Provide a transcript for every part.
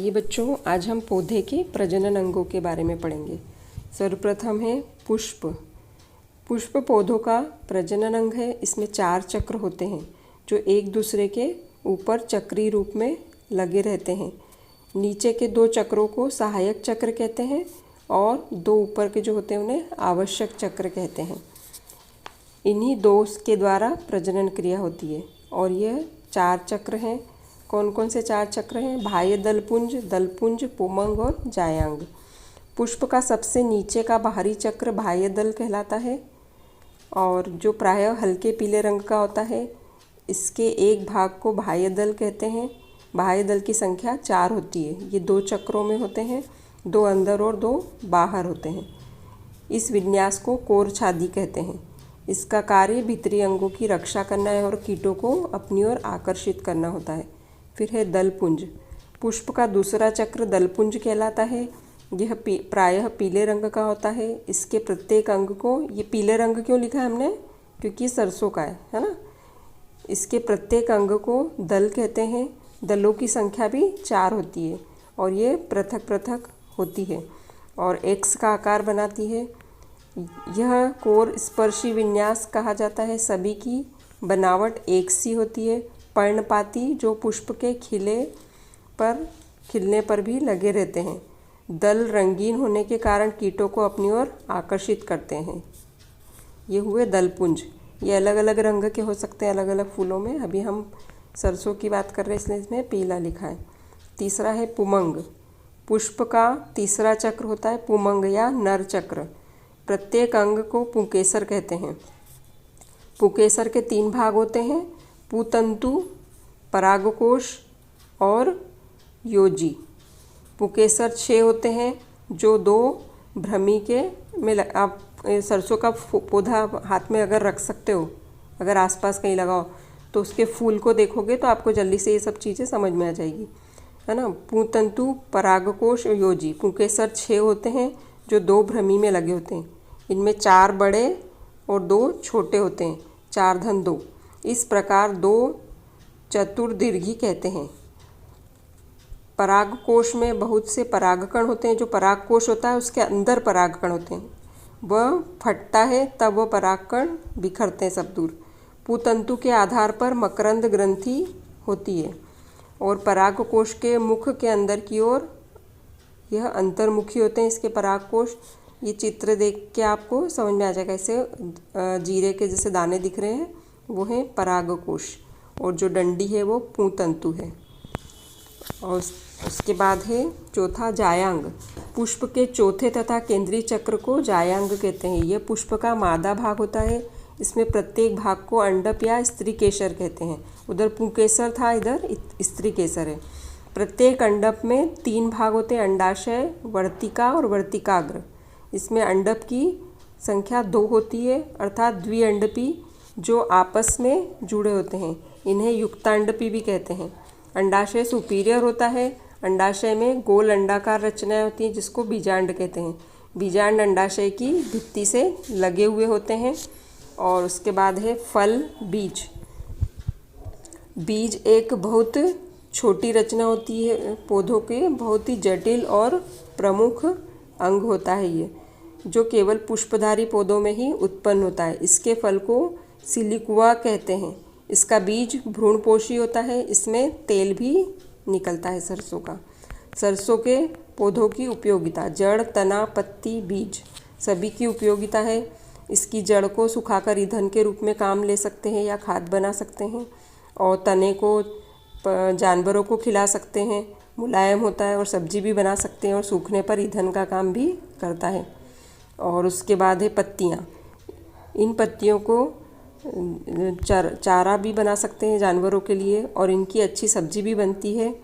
ये बच्चों, आज हम पौधे के प्रजनन अंगों के बारे में पढ़ेंगे। सर्वप्रथम है पुष्प। पुष्प पौधों का प्रजनन अंग है। इसमें 4 चक्र होते हैं जो एक दूसरे के ऊपर चक्रीय रूप में लगे रहते हैं। नीचे के 2 चक्रों को सहायक चक्र कहते हैं और 2 ऊपर के जो होते हैं उन्हें आवश्यक चक्र कहते हैं। इन्हीं 2 के द्वारा प्रजनन क्रिया होती है और यह 4 चक्र हैं। कौन कौन से 4 चक्र हैं? बाह्य दलपुंज, दलपुंज, पुमंग और जायांग। पुष्प का सबसे नीचे का बाहरी चक्र बाह्य दल कहलाता है और जो प्रायः हल्के पीले रंग का होता है। इसके एक भाग को बाह्य दल कहते हैं। बाह्य दल की संख्या 4 होती है। ये 2 चक्रों में होते हैं, 2 अंदर और 2 बाहर होते हैं। इस विन्यास को कोरछादी कहते हैं। इसका कार्य भीतरी अंगों की रक्षा करना है और कीटों को अपनी ओर आकर्षित करना होता है। फिर है दलपुंज। पुष्प का दूसरा चक्र दलपुंज कहलाता है। यह प्रायः पीले रंग का होता है। इसके प्रत्येक अंग को, ये पीले रंग क्यों लिखा है हमने? क्योंकि सरसों का है ना। इसके प्रत्येक अंग को दल कहते हैं। दलों की संख्या भी 4 होती है और ये पृथक पृथक होती है और एक्स का आकार बनाती है। यह कोर स्पर्शी विन्यास कहा जाता है। सभी की बनावट एक सी होती है। पर्णपाती जो पुष्प के खिलने पर भी लगे रहते हैं। दल रंगीन होने के कारण कीटों को अपनी ओर आकर्षित करते हैं। ये हुए दलपुंज। ये अलग अलग रंग के हो सकते हैं अलग अलग फूलों में। अभी हम सरसों की बात कर रहे हैं इसलिए इसमें पीला लिखा है। तीसरा है पुमंग। पुष्प का तीसरा चक्र होता है पुमंग या नर चक्र। प्रत्येक अंग को पुंकेसर कहते हैं। पुंकेसर के 3 भाग होते हैं, पुतंतु, परागकोश और योजी। पुंकेसर 6 होते हैं जो 2 भ्रमी के में आप सरसों का पौधा हाथ में अगर रख सकते हो, अगर आसपास कहीं लगाओ तो उसके फूल को देखोगे तो आपको जल्दी से ये सब चीज़ें समझ में आ जाएगी, है ना। पुतंतु, परागकोश और योजी। पुंकेसर 6 होते हैं जो 2 भ्रमी में लगे होते हैं। इनमें 4 बड़े और 2 छोटे होते हैं, 4 धन 2। इस प्रकार 2 चतुर्दीर्घी कहते हैं। परागकोश में बहुत से परागकण होते हैं। जो परागकोश होता है उसके अंदर परागकण होते हैं। वह फटता है तब वह परागकण बिखरते हैं सब दूर। पुतंतु के आधार पर मकरंद ग्रंथि होती है और परागकोश के मुख के अंदर की ओर यह अंतर्मुखी होते हैं इसके परागकोश। ये चित्र देख के आपको समझ में आ जाएगा। ऐसे जीरे के जैसे दाने दिख रहे हैं वो हैं परागकोश और जो डंडी है वो पुतंतु है। और उसके बाद है चौथा जायांग। पुष्प के चौथे तथा केंद्रीय चक्र को जायांग कहते हैं। यह पुष्प का मादा भाग होता है। इसमें प्रत्येक भाग को अंडप या स्त्री केसर कहते हैं। उधर पुंकेसर था, इधर स्त्री केसर है। प्रत्येक अंडप में 3 भाग होते हैं, अंडाशय, वर्तिका और वर्तिकाग्र। इसमें अंडप की संख्या 2 होती है अर्थात द्विअंडपी जो आपस में जुड़े होते हैं। इन्हें युक्तांडपी भी कहते हैं। अंडाशय सुपीरियर होता है। अंडाशय में गोल अंडाकार रचनाएं होती हैं जिसको बीजांड कहते हैं। बीजांड अंडाशय की भित्ति से लगे हुए होते हैं। और उसके बाद है फल, बीज। बीज एक बहुत छोटी रचना होती है पौधों के, बहुत ही जटिल और प्रमुख अंग होता है ये, जो केवल पुष्पधारी पौधों में ही उत्पन्न होता है। इसके फल को सिलिकुआ कहते हैं। इसका बीज भ्रूणपोषी होता है। इसमें तेल भी निकलता है सरसों का। सरसों के पौधों की उपयोगिता, जड़, तना, पत्ती, बीज सभी की उपयोगिता है। इसकी जड़ को सुखाकर ईंधन के रूप में काम ले सकते हैं या खाद बना सकते हैं और तने को जानवरों को खिला सकते हैं। मुलायम होता है और सब्जी भी बना सकते हैं और सूखने पर ईंधन का काम भी करता है। और उसके बाद है पत्तियाँ। इन पत्तियों को चारा भी बना सकते हैं जानवरों के लिए और इनकी अच्छी सब्जी भी बनती है।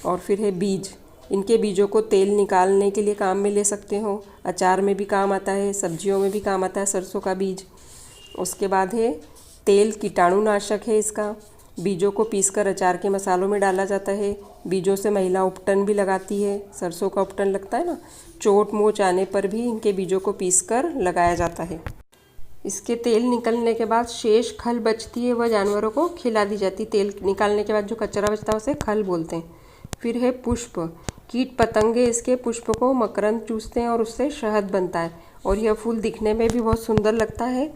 और फिर है बीज। इनके बीजों को तेल निकालने के लिए काम में ले सकते हो। अचार में भी काम आता है, सब्जियों में भी काम आता है सरसों का बीज। उसके बाद है तेल, कीटाणुनाशक है इसका। बीजों को पीसकर अचार के मसालों में डाला जाता है। बीजों से महिला उपटन भी लगाती है। सरसों का उपटन लगता है ना, चोट मोच आने पर भी इनके बीजों को पीसकर लगाया जाता है। इसके तेल निकलने के बाद शेष खल बचती है, वह जानवरों को खिला दी जाती। तेल निकालने के बाद जो कचरा बचता है उसे खल बोलते हैं। फिर है पुष्प। कीट पतंगे इसके पुष्प को मकरंद चूसते हैं और उससे शहद बनता है और यह फूल दिखने में भी बहुत सुंदर लगता है।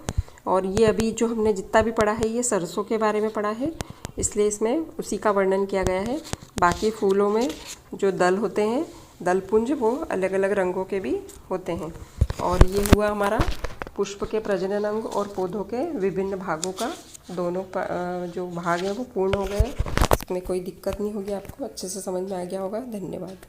और ये अभी जो हमने जितना भी पढ़ा है ये सरसों के बारे में पढ़ा है, इसलिए इसमें उसी का वर्णन किया गया है। बाकी फूलों में जो दल होते हैं, दलपुंज, वो अलग अलग रंगों के भी होते हैं। और ये हुआ हमारा पुष्प के प्रजनन अंग और पौधों के विभिन्न भागों का दोनों जो भाग हैं वो पूर्ण हो गए। इसमें कोई दिक्कत नहीं होगी, आपको अच्छे से समझ में आ गया होगा। धन्यवाद।